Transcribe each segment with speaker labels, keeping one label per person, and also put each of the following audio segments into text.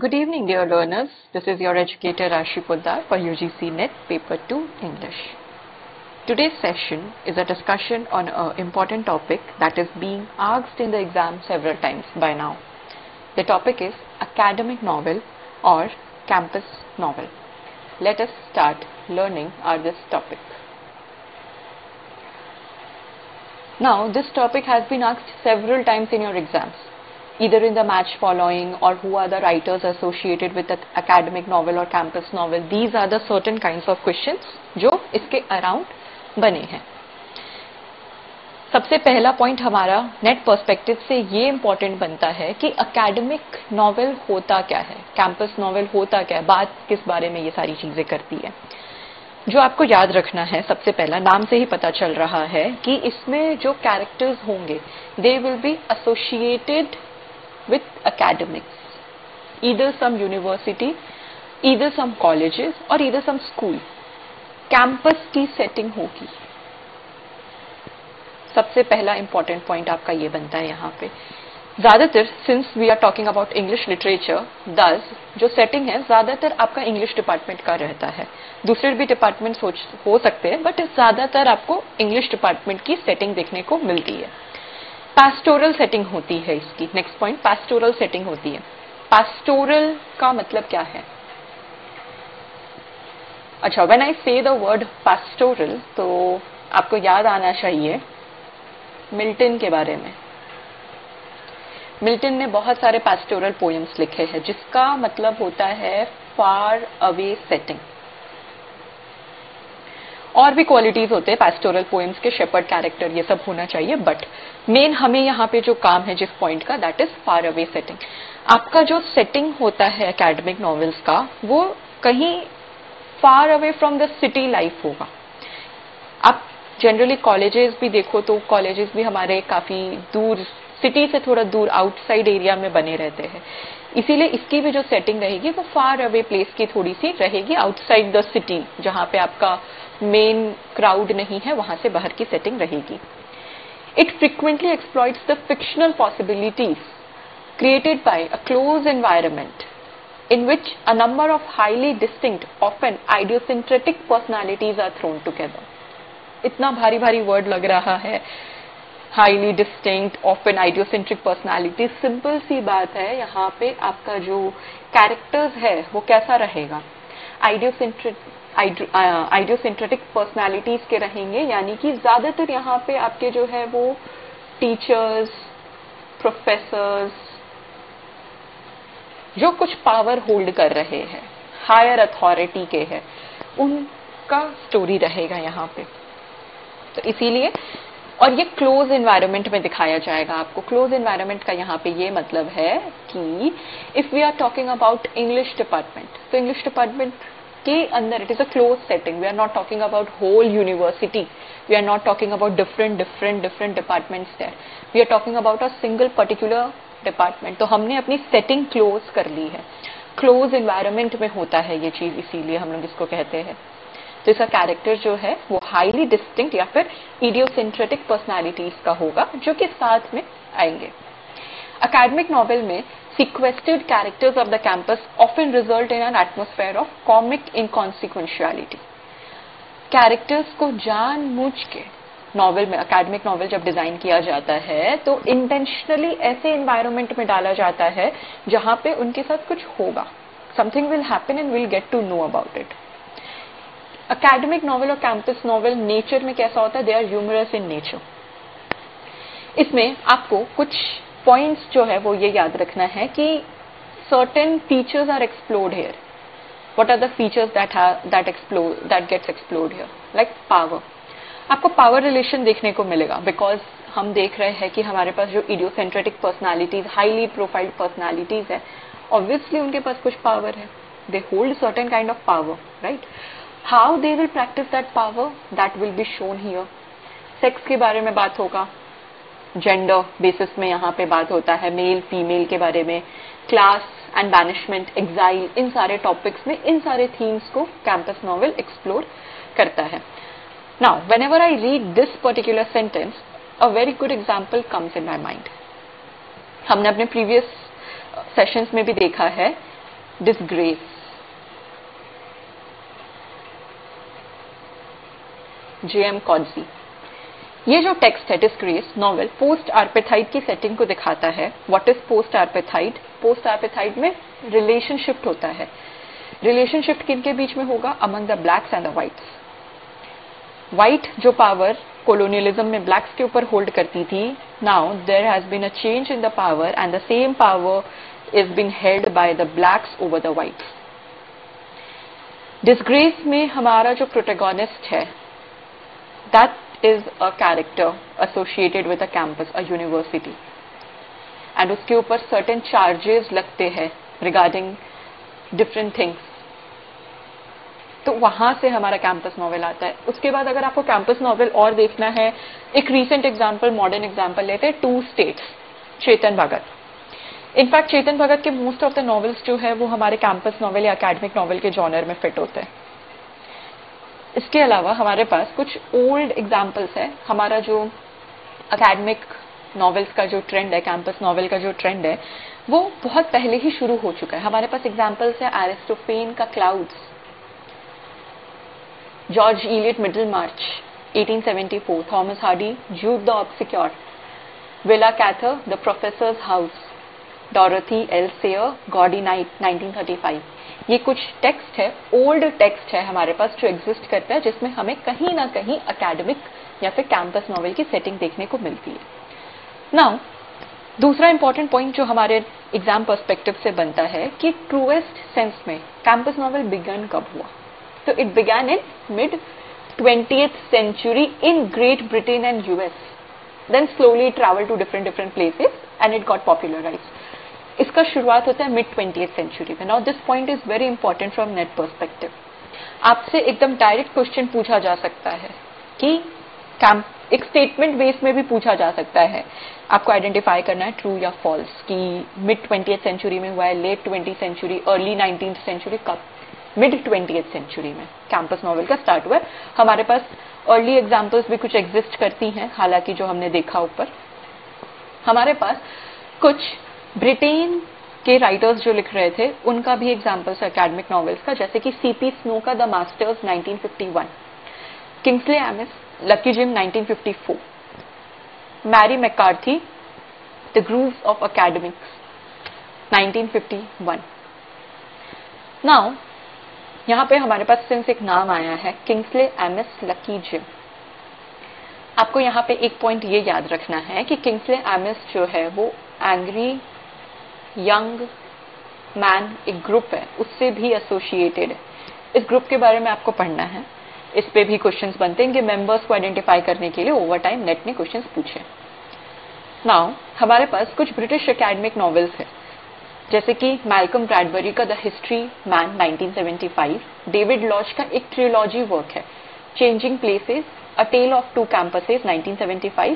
Speaker 1: Good evening, dear learners. This is your educator Rashi Poddar for UGC NET Paper 2 English. Today's session is a discussion on an important topic that is being asked in the exam several times by now. The topic is academic novel or campus novel. Let us start learning this topic. Now, this topic has been asked several times in your exams, either in the match following or who are the writers associated with the academic novel or campus novel. These are the certain kinds of questions जो इसके around बने हैं. सबसे पहला point हमारा net perspective से ये important बनता है कि एकेडमिक नॉवेल होता क्या है, कैंपस नॉवेल होता क्या है, बात किस बारे में ये सारी चीजें करती है. जो आपको याद रखना है, सबसे पहला नाम से ही पता चल रहा है कि इसमें जो कैरेक्टर्स होंगे they will be associated with academics, either some university, either some colleges or either some school. Campus की सेटिंग होगी. सबसे पहला इंपॉर्टेंट पॉइंट आपका ये बनता है यहाँ पे. ज्यादातर since we are talking about English literature, दस जो सेटिंग है ज्यादातर आपका इंग्लिश डिपार्टमेंट का रहता है. दूसरे भी डिपार्टमेंट हो सकते हैं, बट ज्यादातर आपको इंग्लिश डिपार्टमेंट की सेटिंग देखने को मिलती है. पास्टोरल सेटिंग होती है इसकी. नेक्स्ट पॉइंट, पास्टोरल सेटिंग होती है. पास्टोरल का मतलब क्या है? अच्छा, व्हेन आई से द वर्ड पास्टोरल तो आपको याद आना चाहिए मिल्टन के बारे में. मिल्टन ने बहुत सारे पास्टोरल पोएम्स लिखे हैं जिसका मतलब होता है फार अवे सेटिंग. और भी क्वालिटीज होते हैं पास्टोरल पोएम्स के, शेपर्ड कैरेक्टर, ये सब होना चाहिए, बट मेन हमें यहाँ पे जो काम है जिस पॉइंट का, that is far away setting. आपका जो सेटिंग होता है एकेडमिक नॉवेल्स का वो कहीं far away from the city life होगा. आप जनरली कॉलेजेस भी देखो तो कॉलेजेस भी हमारे काफी दूर, सिटी से थोड़ा दूर आउटसाइड एरिया में बने रहते हैं. इसीलिए इसकी भी जो सेटिंग रहेगी वो फार अवे प्लेस की थोड़ी सी रहेगी, आउटसाइड द सिटी, जहां पे आपका मेन क्राउड नहीं है, वहां से बाहर की सेटिंग रहेगी. It frequently exploits the fictional possibilities created by a closed environment in which a number of highly distinct, often idiosyncratic personalities are thrown together. इतना भारी भारी वर्ड लग रहा है, highly distinct, often idiosyncratic personalities. Simple सी बात है, यहाँ पे आपका जो कैरेक्टर्स है वो कैसा रहेगा, आइडियोसेंट्रेटिक पर्सनालिटीज के रहेंगे. यानी कि ज्यादातर यहाँ पे आपके जो है वो टीचर्स, प्रोफेसर्स जो कुछ पावर होल्ड कर रहे हैं, हायर अथॉरिटी के हैं, उनका स्टोरी रहेगा यहाँ पे. तो इसीलिए, और ये क्लोज एनवायरनमेंट में दिखाया जाएगा आपको. क्लोज एनवायरनमेंट का यहाँ पे ये मतलब है कि if we are talking about English department, तो इंग्लिश डिपार्टमेंट के अंदर it is a close setting. We are not talking about whole university, we are not talking about different departments there, we are talking about a single particular department. तो हमने अपनी setting close कर ली है. Close environment में होता है ये चीज, इसीलिए हम लोग इसको कहते हैं. तो इसका कैरेक्टर जो है वो हाईली डिस्टिंक्ट या फिर इडियोसेंट्रेटिक पर्सनालिटीज का होगा जो कि साथ में आएंगे. एकेडमिक नॉवेल में sequestered characters of the campus often result in an atmosphere of comic inconsequentiality. Characters को जानबूझ के नॉवेल में, एकेडमिक नॉवेल जब डिजाइन किया जाता है तो इंटेंशनली ऐसे एनवायरनमेंट में डाला जाता है जहां पे उनके साथ कुछ होगा, something will happen and will get to know about it. Academic novel और कैंपस नॉवेल नेचर में कैसा होता है, they are humorous in nature. इसमें आपको कुछ पॉइंट्स जो है वो ये याद रखना है कि certain features are explored here. What are the features that gets explored here? Like power. आपको पावर रिलेशन देखने को मिलेगा, बिकॉज हम देख रहे हैं कि हमारे पास जो इडियोसेंट्रेटिक पर्सनालिटीज, हाईली प्रोफाइल्ड पर्सनालिटीज है, ऑब्वियसली उनके पास कुछ पावर है. They hold certain kind of power, right? How they will practice that power, that will be shown here. Sex के बारे में बात होगा, जेंडर बेसिस में यहाँ पे बात होता है, मेल फीमेल के बारे में, क्लास एंड बैनिशमेंट, एग्जाइल, इन सारे टॉपिक्स में, इन सारे थीम्स को कैंपस नॉवेल एक्सप्लोर करता है. Now whenever I read this particular sentence, a very good example comes in my mind. हमने अपने प्रीवियस सेशंस में भी देखा है डिसग्रेस, J.M. कॉडजी। ये जो टेक्स्ट है डिसग्रेस नॉवेल पोस्ट आर्पेथाइड की सेटिंग को दिखाता है। व्हाट इज पोस्ट आर्पेथाइड? पोस्ट आर्पेथाइड में रिलेशनशिप होता है। रिलेशनशिप किनके बीच में होगा? Among the blacks and the whites. White जो पावर कोलोनियलिज्म में ब्लैक्स के ऊपर होल्ड करती थी, now there has been a change in the power and the same power is been held by the blacks over the whites. Disgrace में हमारा जो protagonist है, that is a character associated with a campus, a university, and उसके ऊपर certain charges लगते हैं regarding different things. तो वहां से हमारा कैंपस नॉवेल आता है। उसके बाद अगर आपको कैंपस नॉवेल और देखना है, एक रीसेंट एग्जांपल, मॉडर्न एग्जांपल लेते हैं, two states, Chetan Bhagat. In fact Chetan Bhagat के मोस्ट ऑफ द नॉवेल्स जो है वो हमारे कैंपस नॉवेल या एकेडमिक नॉवेल के जॉनर में फिट होते हैं। इसके अलावा हमारे पास कुछ ओल्ड एग्जाम्पल्स है। हमारा जो एकेडमिक नॉवेल्स का जो ट्रेंड है, कैंपस नॉवेल का जो ट्रेंड है, वो बहुत पहले ही शुरू हो चुका है। हमारे पास एग्जाम्पल्स है एरिस्टोफेन का Clouds, George Eliot Middlemarch 1874, Thomas Hardy Jude the Obscure, Willa Cather The Professor's House, Dorothy L Sayers Gaudy Night 1935। ये कुछ टेक्स्ट है, ओल्ड टेक्स्ट है हमारे पास जो एग्जिस्ट करता है, जिसमें हमें कहीं ना कहीं एकेडमिक या फिर कैंपस नॉवेल की सेटिंग देखने को मिलती है। नाउ दूसरा इंपॉर्टेंट पॉइंट जो हमारे एग्जाम पर्सपेक्टिव से बनता है कि ट्रूएस्ट सेंस में कैंपस नॉवेल बिगन कब हुआ? तो it began in mid 20th century in Great Britain and US. Then slowly it traveled to different places and it got popularized. इसका शुरुआत होता है मिड 20th century में। Now this point is very important from net perspective. आपसे एकदम direct question पूछा जा सकता है कि एक स्टेटमेंट बेस में भी पूछा जा सकता है। आपको आइडेंटिफाई करना है ट्रू या फॉल्स कि मिड 20th century में हुआ है, late 20th century, early 19th century, कब? मिड 20th century में कैंपस नॉवेल का स्टार्ट हुआ है। हमारे पास अर्ली एग्जाम्पल्स भी कुछ एग्जिस्ट करती हैं, हालांकि जो हमने देखा ऊपर। हमारे पास कुछ ब्रिटेन के राइटर्स जो लिख रहे थे उनका भी एग्जाम्पल्स एकेडमिक नॉवेल्स का, जैसे कि सीपी स्नो का the masters 1951, Kingsley Amis Lucky Jim 1954, Mary McCarthy the groves of academics 1951। Now यहां पे हमारे पास सिंस एक नाम आया है किंग्सले एमिस लकी जिम, आपको यहां पे एक पॉइंट ये याद रखना है कि किंग्सले एमिस जो है वो एंग्री यंग मैन एक ग्रुप है, उससे भी एसोसिएटेड है। इस ग्रुप के बारे में आपको पढ़ना है, इस पे भी क्वेश्चंस बनते हैं कि मेंबर्स को आइडेंटिफाई करने के लिए ओवर टाइम नेट ने क्वेश्चंस पूछे। नाउ हमारे पास कुछ ब्रिटिश एकेडमिक नॉवेल्स है, जैसे कि मैल्कम ब्रैडबरी का the history man 1975, David Lodge का एक ट्रिलॉजी वर्क है changing places, a tale of two campuses 1975,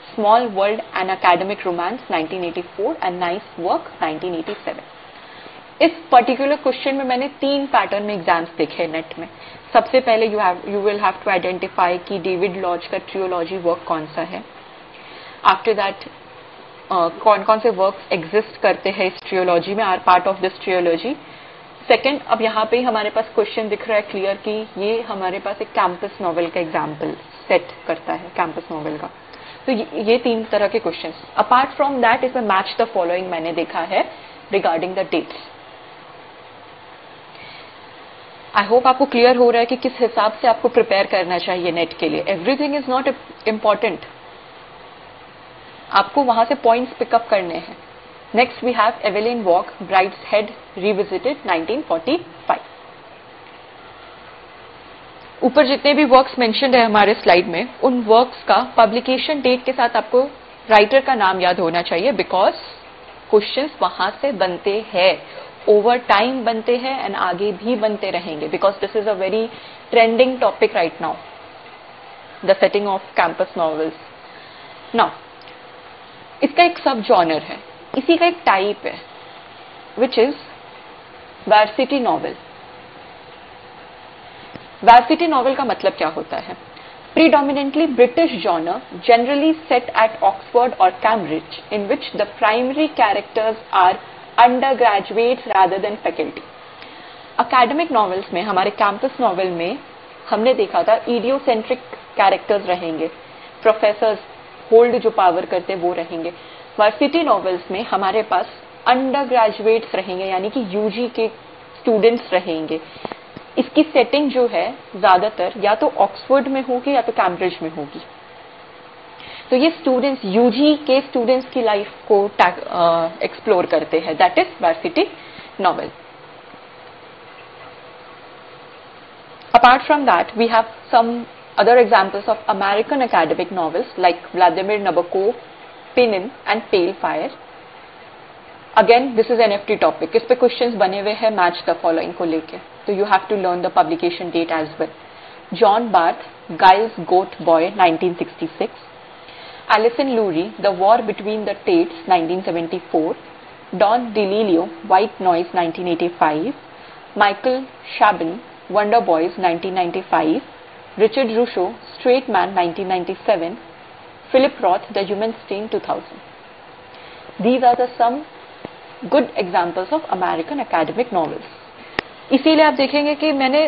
Speaker 1: small world and academic romance 1984 and nice work 1987। इस पर्टिकुलर क्वेश्चन में मैंने 3 पैटर्न में एग्जाम्स देखे नेट में। सबसे पहले you will have to identify कि डेविड लॉच का ट्रियोलॉजी वर्क कौन सा है। आफ्टर दैट कौन कौन से वर्क्स एग्जिस्ट करते हैं इस ट्रियोलॉजी में, are part of this trilogy. Second, अब यहाँ पे हमारे पास क्वेश्चन दिख रहा है क्लियर कि ये हमारे पास एक कैंपस नॉवेल का एग्जाम्पल सेट करता है कैंपस नॉवेल का। तो ये 3 तरह के क्वेश्चंस। अपार्ट फ्रॉम दैट इसमें मैच द फॉलोइंग मैंने देखा है regarding the dates. I hope आपको क्लियर हो रहा है कि किस हिसाब से आपको प्रिपेयर करना चाहिए नेट के लिए। एवरीथिंग इज नॉट इम्पॉर्टेंट, आपको वहां से पॉइंट्स पिकअप करने हैं। Next we have Evelyn Waugh Brideshead revisited 1945। ऊपर जितने भी वर्क्स मेंशन्ड है हमारे स्लाइड में, उन वर्क्स का पब्लिकेशन डेट के साथ आपको राइटर का नाम याद होना चाहिए, बिकॉज क्वेश्चंस वहां से बनते हैं, ओवर टाइम बनते हैं एंड आगे भी बनते रहेंगे, because this is a very trending topic right now, the setting off campus novels. Now इसका एक सब जॉनर है, इसी का एक टाइप है which is varsity novel. Varsity novel का मतलब क्या होता है? Predominantly British genre generally set at Oxford और Cambridge in which the primary characters are undergraduates rather than faculty. Academic novels में, हमारे कैंपस नॉवेल में हमने देखा था इडियोसेंट्रिक कैरेक्टर्स रहेंगे, प्रोफेसर्स होल्ड जो पावर करते वो रहेंगे। वर्सिटी नॉवेल्स में हमारे पास अंडर ग्रेजुएट्स रहेंगे, यानी कि यूजी के स्टूडेंट्स रहेंगे। इसकी सेटिंग जो है ज्यादातर या तो ऑक्सफोर्ड में होगी या तो कैम्ब्रिज में होगी। तो ये स्टूडेंट्स यूजी के स्टूडेंट्स की लाइफ को एक्सप्लोर करते हैं, that is varsity novel. Apart from that, we have some other examples of American academic novels like Vladimir Nabokov, Pinin and Pale Fire. Again, this is an FT topic. इस पे questions बने हुए हैं match the following को लेके, तो you have to learn the publication date as well. John Barth, Giles Goat Boy, 1966. Alison Lurie, The War Between the Tates, 1974. Don DeLillo, White Noise, 1985. Michael Chabon, Wonder Boys, 1995. Richard Russo, Straight Man, 1997. Philip Roth, The Human Stain, 2000. These are the some good examples of American academic novels. इसीलिए आप देखेंगे कि मैंने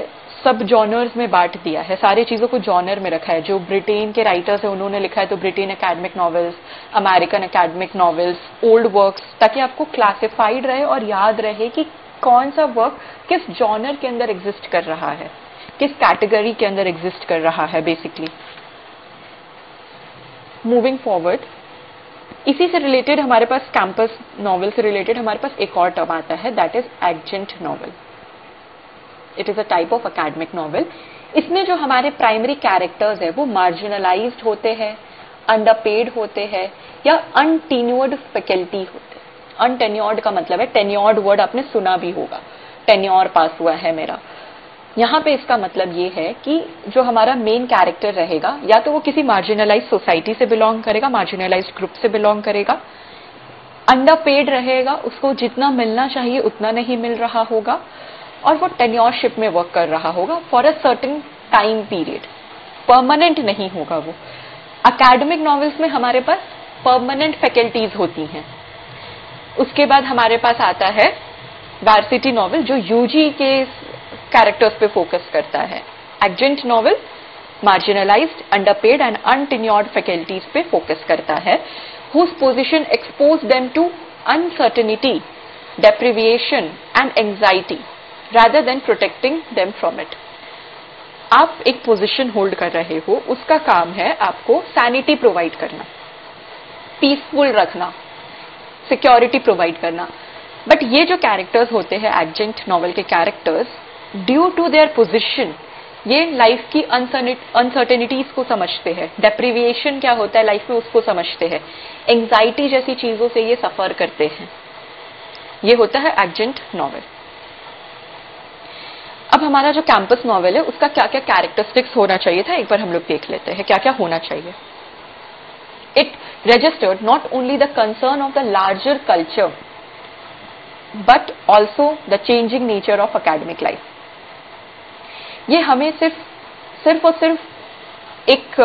Speaker 1: सब genres में बांट दिया है, सारी चीजों को जॉनर में रखा है। जो ब्रिटेन के राइटर्स है उन्होंने लिखा है तो Britain academic novels, American academic novels, old works, ताकि आपको क्लासिफाइड रहे और याद रहे कि कौन सा वर्क किस जॉनर के अंदर एग्जिस्ट कर रहा है, किस कैटेगरी के अंदर एग्जिस्ट कर रहा है बेसिकली। मूविंग फॉरवर्ड, इसी से रिलेटेड हमारे पास, कैंपस नॉवेल से रिलेटेड हमारे पास एक और टर्म आता है, that is adjunct novel. It is a type of academic novel. इसमें जो हमारे प्राइमरी कैरेक्टर्स है वो मार्जिनलाइज्ड होते हैं, अंडरपेड होते हैं या अनटेन्योर्ड फैकल्टी होते हैं। अनटेन्योर्ड का मतलब है, टेन्योर्ड वर्ड आपने सुना भी होगा, टेन्योर पास हुआ है मेरा। यहाँ पे इसका मतलब ये है कि जो हमारा मेन कैरेक्टर रहेगा या तो वो किसी मार्जिनलाइज्ड सोसाइटी से बिलोंग करेगा, मार्जिनलाइज्ड ग्रुप से बिलोंग करेगा, अंडरपेड रहेगा, उसको जितना मिलना चाहिए उतना नहीं मिल रहा होगा, और वो टेन्योरशिप में वर्क कर रहा होगा for a certain time period, permanent नहीं होगा वो। अकेडमिक नॉवेल्स में हमारे पास परमानेंट फैकल्टीज होती हैं। उसके बाद हमारे पास आता है वार्सिटी नॉवेल जो यूजी के कैरेक्टर्स पे फोकस करता है। Adjunct novel marginalised, underpaid and untenured faculties पे फोकस करता है, whose position exposed them to uncertainty, deprivation and anxiety rather than protecting them from it. आप एक पोजीशन होल्ड कर रहे हो, उसका काम है आपको सैनिटी प्रोवाइड करना, पीसफुल रखना, सिक्योरिटी प्रोवाइड करना। बट ये जो कैरेक्टर्स होते हैं एडजंक्ट नॉवेल के characters, due to their position ये लाइफ की अनसर्टेनिटीज को समझते हैं, डेप्रिविएशन क्या होता है लाइफ में उसको समझते हैं, एंजाइटी जैसी चीजों से ये सफर करते हैं। ये होता है एडजंक्ट नॉवेल। अब हमारा जो कैंपस नॉवेल है उसका क्या क्या कैरेक्टरिस्टिक्स होना चाहिए था, एक बार हम लोग देख लेते हैं क्या क्या होना चाहिए। It registered not only the concern of the larger culture but also the changing nature of academic life. ये हमें सिर्फ और सिर्फ एक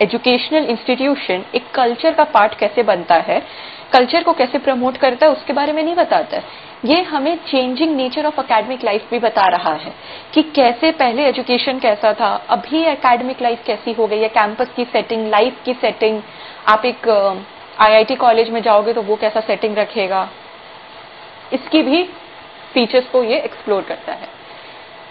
Speaker 1: एजुकेशनल इंस्टीट्यूशन एक कल्चर का पार्ट कैसे बनता है, कल्चर को कैसे प्रमोट करता है उसके बारे में नहीं बताता है, ये हमें changing nature of academic life भी बता रहा है कि कैसे पहले एजुकेशन कैसा था, अभी एकेडमिक लाइफ कैसी हो गई है, कैंपस की सेटिंग, लाइफ की सेटिंग। आप एक आईआईटी कॉलेज में जाओगे तो वो कैसा सेटिंग रखेगा, इसकी भी फीचर्स को ये एक्सप्लोर करता है।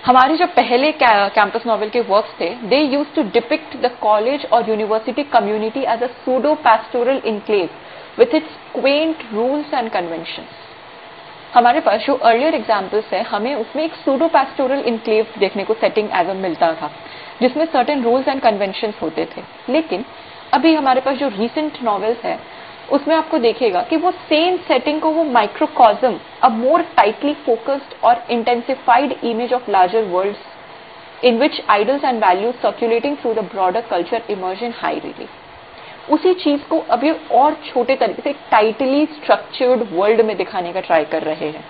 Speaker 1: हमारे जो पहले कैंपस नॉवेल के वर्क्स थे, they used to depict the college और university community as a pseudo pastoral enclave with its quaint rules and conventions. हमारे पास जो अर्लियर एग्जाम्पल्स है, हमें उसमें एक सूडो पैस्टोरल इनक्लेव देखने को सेटिंग एज अ मिलता था, जिसमें सर्टेन रूल्स एंड कन्वेंशंस होते थे। लेकिन अभी हमारे पास जो रीसेंट नॉवेल्स है उसमें आपको देखेगा कि वो सेम सेटिंग को वो microcosm, a more tightly focused और intensified image of larger worlds in which idols and values circulating through the broader culture emerge in high relief. उसी चीज को अभी और छोटे तरीके से टाइटली स्ट्रक्चर्ड वर्ल्ड में दिखाने का ट्राई कर रहे हैं।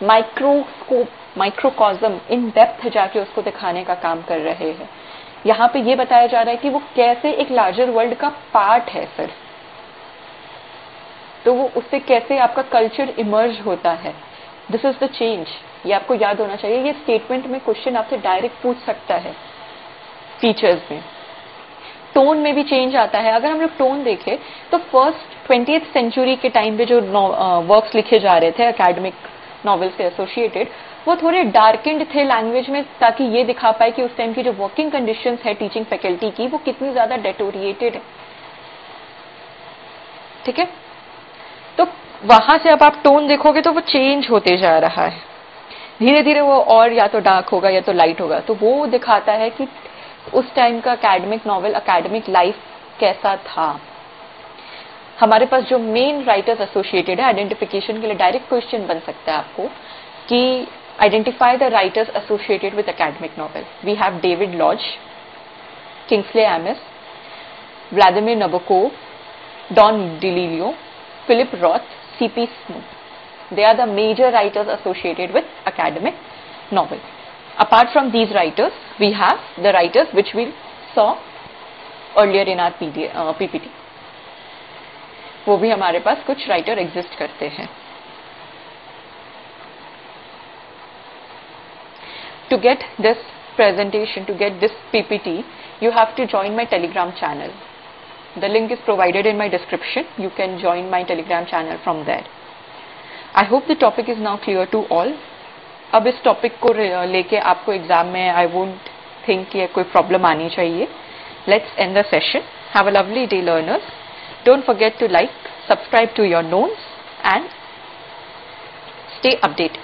Speaker 1: माइक्रोस्कोप, माइक्रोकॉज्म, इन डेप्थ जाके उसको दिखाने का काम कर रहे हैं। यहाँ पे ये बताया जा रहा है कि वो कैसे एक लार्जर वर्ल्ड का पार्ट है सिर्फ। तो वो उससे कैसे आपका कल्चर इमर्ज होता है, दिस इज द चेंज। ये आपको याद होना चाहिए। ये स्टेटमेंट में क्वेश्चन आपसे डायरेक्ट पूछ सकता है टीचर्स में। टोन में भी चेंज आता है। अगर हम लोग टोन देखें तो फर्स्ट 20th सेंचुरी के टाइम पे जो वर्क्स लिखे जा रहे थे एकेडमिक नॉवेल से एसोसिएटेड, वो थोड़े डार्केंड थे लैंग्वेज में, ताकि ये दिखा पाए कि उस टाइम की जो वर्किंग कंडीशंस है टीचिंग फैकल्टी की, वो कितनी ज्यादा डेटोरिएटेड है। ठीक है, तो वहां से अब आप टोन देखोगे तो वो चेंज होते जा रहा है धीरे धीरे। वो और या तो डार्क होगा या तो लाइट होगा। तो वो दिखाता है कि उस टाइम का एकेडमिक नॉवेल, एकेडमिक लाइफ कैसा था। हमारे पास जो मेन राइटर्स एसोसिएटेड है, आइडेंटिफिकेशन के लिए डायरेक्ट क्वेश्चन बन सकता है आपको कि identify the writers associated with academic novel. We have David Lodge, Kingsley Amis, Vladimir Nabokov, Don DeLillo, Philip Roth, C.P. Snow. They are the major writers associated with academic novel. Apart from these writers, we have the writers which we saw earlier in our PPT. वो भी हमारे पास कुछ writer exist करते हैं। To get this presentation, to get this PPT, you have to join my Telegram channel. The link is provided in my description. You can join my Telegram channel from there. I hope the topic is now clear to all. अब इस topic को लेके आपको exam में I won't think ये कोई problem आनी चाहिए। Let's end the session. Have a lovely day, learners. Don't forget to like, subscribe to your notes and stay updated.